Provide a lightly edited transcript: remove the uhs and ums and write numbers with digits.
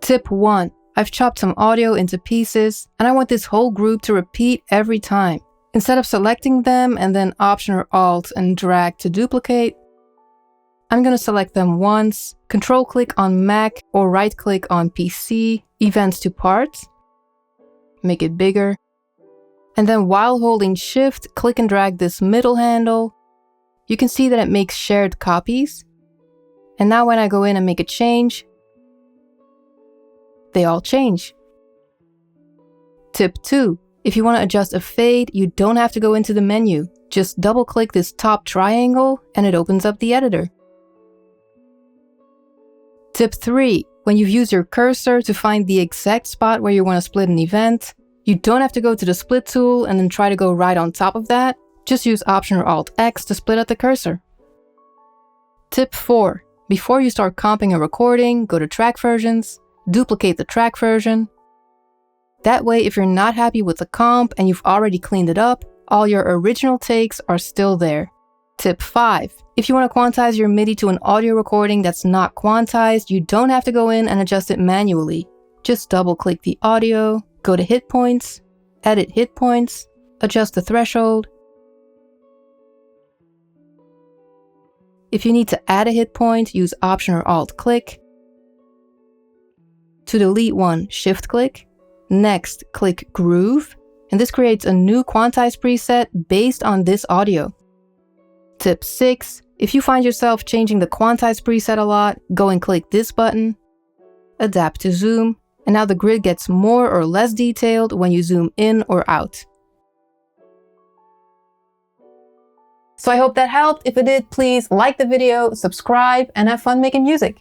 Tip 1. I've chopped some audio into pieces, and I want this whole group to repeat every time. Instead of selecting them and then Option or Alt and drag to duplicate, I'm going to select them once, Control-click on Mac or right-click on PC, Events to Parts, make it bigger, and then while holding Shift, click and drag this middle handle. You can see that it makes shared copies. And now when I go in and make a change, they all change. Tip 2. If you want to adjust a fade, you don't have to go into the menu. Just double-click this top triangle and it opens up the editor. Tip 3. When you've used your cursor to find the exact spot where you want to split an event, you don't have to go to the split tool and then try to go right on top of that. Just use Option or Alt X to split out the cursor. Tip 4. Before you start comping a recording, go to Track Versions, duplicate the track version. That way, if you're not happy with the comp and you've already cleaned it up, all your original takes are still there. Tip 5. If you want to quantize your MIDI to an audio recording that's not quantized, you don't have to go in and adjust it manually. Just double-click the audio, go to Hit Points, Edit Hit Points, adjust the threshold. If you need to add a hit point, use Option or Alt click. To delete one, Shift click. Next, click Groove, and this creates a new Quantize preset based on this audio. Tip 6. If you find yourself changing the Quantize preset a lot, go and click this button, Adapt to Zoom, and now the grid gets more or less detailed when you zoom in or out. So I hope that helped. If it did, please like the video, subscribe, and have fun making music.